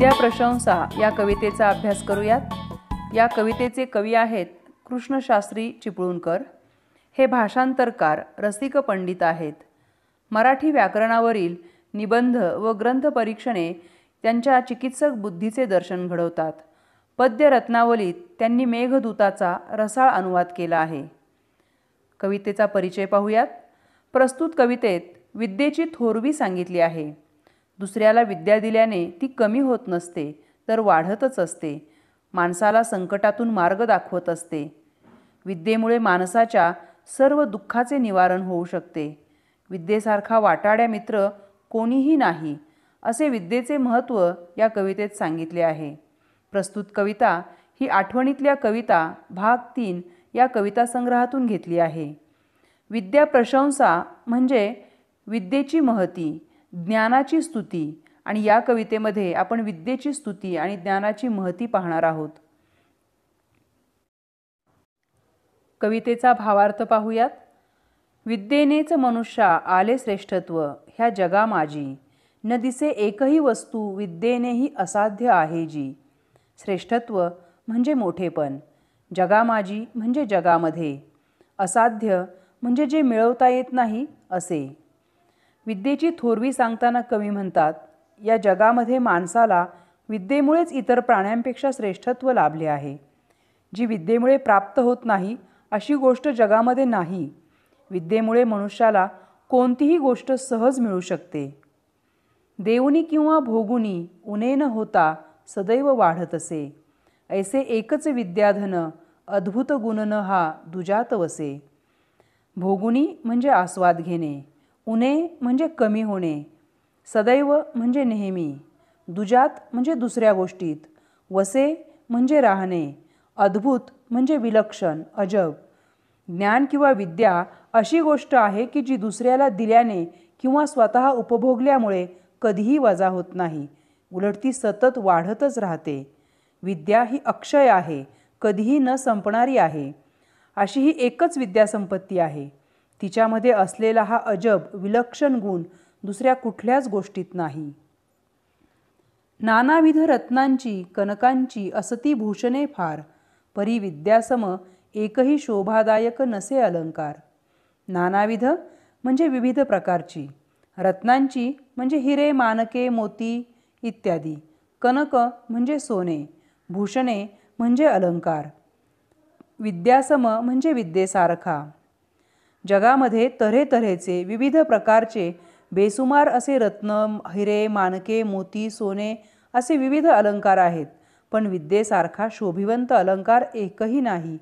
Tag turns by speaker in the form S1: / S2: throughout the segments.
S1: विद्याप्रशंसा या कवितेचा अभ्यास करूयात। या कवितेचे कवी आहेत कृष्णशास्त्री चिपळूणकर। हे भाषांतरकार रसिक पंडित आहेत। मराठी व्याकरणावरील निबंध व ग्रंथ परीक्षणे त्यांच्या चिकित्सक बुद्धीचे दर्शन घडवतात। पद्य रत्नावलीत त्यांनी मेघदूताचा रसाळ अनुवाद केला आहे। कवितेचा परिचय पाहूयात। प्रस्तुत कवितेत विद्येची थोरवी सांगितली आहे। दुसऱ्याला विद्या दिल्याने ती कमी होत नसते, तर वाढतच असते। माणसाला संकटातून मार्ग दाखवत असते। विद्येमुळे माणसाच्या सर्व दुःखाचे निवारण होऊ शकते। विद्येसारखा वाटाड्या मित्र कोणीही नाही, असे विद्येचे महत्त्व या कवितेत सांगितले आहे। प्रस्तुत कविता ही आठवणीतल्या कविता भाग 3 या कविता संग्रहातून घेतली आहे। विद्याप्रशंसा म्हणजे विद्येची महती, ज्ञानाची स्तुती, आणि या कवितेमध्ये आपण विद्येची स्तुती आणि ज्ञानाची महती पाहणार आहोत। कवितेचा भावार्थ पाहूयात। विद्येनेच मनुष्या आले श्रेष्ठत्व, ह्या जगा माझी न दिसे एकही वस्तू, विद्येनेही असाध्य आहे जी। श्रेष्ठत्व म्हणजे मोठेपण, जगा माझी म्हणजे जगामध्ये, असाध्य म्हणजे जे मिळवता येत नाही असे। विद्येची थोरवी सांगताना कवी म्हणतात, या जगामध्ये माणसाला विद्येमुळेच इतर प्राण्यांपेक्षा श्रेष्ठत्व लाभले आहे। जी विद्येमुळे प्राप्त होत नाही अशी गोष्ट जगामध्ये नाही। विद्येमुळे मनुष्याला कोणतीही गोष्ट सहज मिळू शकते। देऊनी किंवा भोगुनी उणे न होता सदैव वाढत असे, ऐसे एकच विद्याधन अद्भुत गुण न हा दुजात वसे। भोगुनी म्हणजे आस्वाद घेणे, उणे म्हणजे कमी होणे, सदैव म्हणजे नेहमी, दुजात म्हणजे दुसऱ्या गोष्टीत, वसे म्हणजे राहणे, अद्भुत म्हणजे विलक्षण अजब। ज्ञान किंवा विद्या अशी गोष्ट आहे की जी दुसऱ्याला दिल्याने किंवा स्वतः उपभोगल्यामुळे कधीही वजा होत नाही, उलट ती सतत वाढतच राहते। विद्या ही अक्षय आहे, कधीही न संपणारी आहे। अशी ही एकच विद्यासंपत्ती आहे। तिच्यामध्ये असलेला हा अजब विलक्षण गुण दुसऱ्या कुठल्याच गोष्टीत नाही। नानाविध रत्नांची कनकांची असती भूषणे फार, परी विद्यासम एकही शोभादायक नसे अलंकार। नानाविध म्हणजे विविध प्रकारची, रत्नांची म्हणजे हिरे माणके मोती इत्यादी, कनक म्हणजे सोने, भूषणे म्हणजे अलंकार, विद्यासम म्हणजे विद्येसारखा। जगामध्ये तऱ्हेतऱ्हेचे विविध प्रकारचे बेसुमार असे रत्न, हिरे, माणके, मोती, सोने असे विविध अलंकार आहेत, पण विद्येसारखा शोभिवंत अलंकार एकही नाही।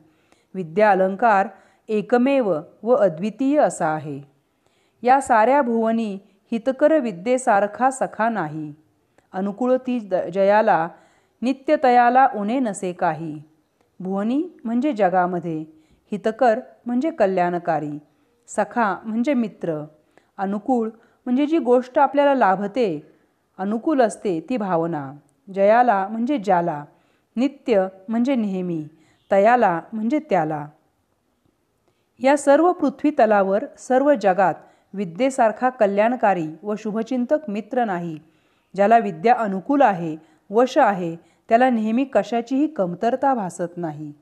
S1: विद्या अलंकार एकमेव व अद्वितीय असा आहे। या साऱ्या भुवनी हितकर विद्येसारखा सखा नाही। अनुकूळ ती जयाला, नित्यतयाला उणे नसे काही। भुवनी म्हणजे जगामध्ये, हितकर म्हणजे कल्याणकारी, सखा म्हणजे मित्र, अनुकूळ म्हणजे जी गोष्ट आपल्याला लाभते, अनुकूल असते ती भावना, जयाला म्हणजे ज्याला, नित्य म्हणजे नेहमी, तयाला म्हणजे त्याला। या सर्व पृथ्वी तलावर सर्व जगात विद्येसारखा कल्याणकारी व शुभचिंतक मित्र नाही। ज्याला विद्या अनुकूल आहे, वश आहे, त्याला नेहमी कशाचीही कमतरता भासत नाही।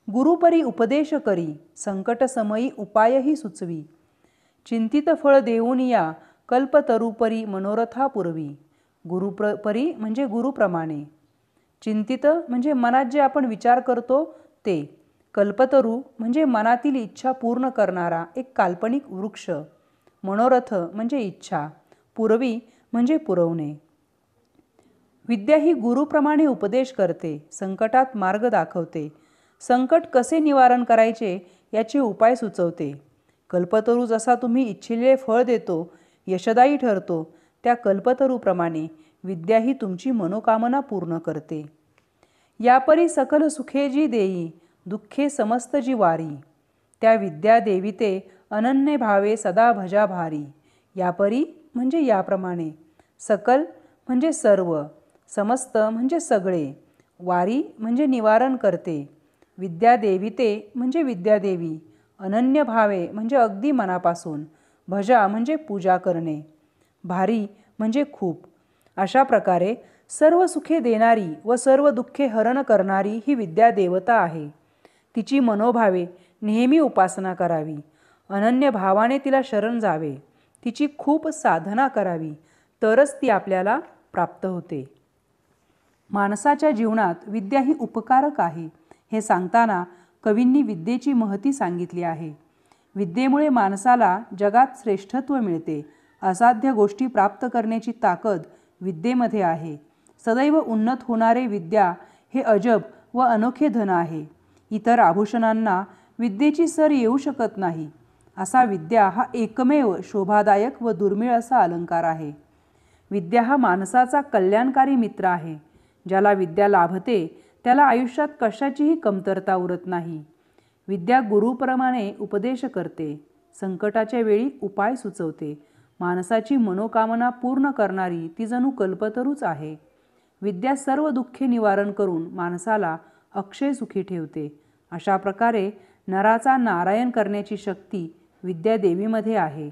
S1: गुरुपरी उपदेश करी, संकट समयी उपायही सुचवी, चिंतित फळ देऊन या कल्पतरुपरी मनोरथा पुरवी। गुरुपरी म्हणजे गुरुप्रमाणे, चिंतित म्हणजे मनात जे आपण विचार करतो ते, कल्पतरू म्हणजे मनातील इच्छा पूर्ण करणारा एक काल्पनिक वृक्ष, मनोरथ म्हणजे इच्छा, पुरवी म्हणजे पुरवणे। विद्या ही गुरुप्रमाणे उपदेश करते, संकटात मार्ग दाखवते, संकट कसे निवारण करायचे याचे उपाय सुचवते। कल्पतरू जसा तुम्ही इच्छिलेले फळ देतो, यशदायी ठरतो, त्या कल्पतरूप्रमाणे विद्या ही तुमची मनोकामना पूर्ण करते। यापरी सकल सुखे जी देई, दुःखे समस्त जी वारी, त्या विद्या देविते अनन्य भावे सदा भजा भारी। यापरी म्हणजे याप्रमाणे, सकल म्हणजे सर्व, समस्त म्हणजे सगळे, वारी म्हणजे निवारण करते, विद्या देविते म्हणजे विद्यादेवी, अनन्य भावे म्हणजे अगदी मनापासून, भजा म्हणजे पूजा करणे, भारी म्हणजे खूप, अशा प्रकारे सर्व सुखे देणारी व सर्व दुःखे हरण करणारी ही विद्या देवता आहे. तिची मनोभावे नेहमी उपासना करावी. अनन्य भावाने तिला शरण जावे. तिची खूप साधना करावी, तरच ती आपल्याला प्राप्त होते. माणसाच्या जीवनात विद्या ही उपकारक आहे हे सांगताना कवींनी विद्येची महती सांगितली आहे. विद्येमुळे माणसाला जगात श्रेष्ठत्व मिळते. असाध्य गोष्टी प्राप्त करण्याची ताकद विद्येमध्ये आहे. सदैव उन्नत होणारे विद्या हे अजब व अनोखे धन आहे. इतर आभूषणांना विद्येची सर येऊ शकत नाही. असा विद्या हा एकमेव शोभादायक व दुर्मिळ असा अलंकार आहे. विद्या हा माणसाचा कल्याणकारी मित्र आहे. ज्याला विद्या लाभते त्याला आयुष्यात कशाचीही कमतरता उरत नाही. विद्या गुरुप्रमाणे उपदेश करते. संकटाच्या वेळी उपाय सुचवते. माणसाची मनोकामना पूर्ण करणारी ती जणू कल्पतरूच आहे. विद्या सर्व दुःखे निवारण करून माणसाला अक्षय सुखी ठेवते. अशा प्रकारे नराचा नारायण करण्याची शक्ती विद्यादेवीमध्ये आहे.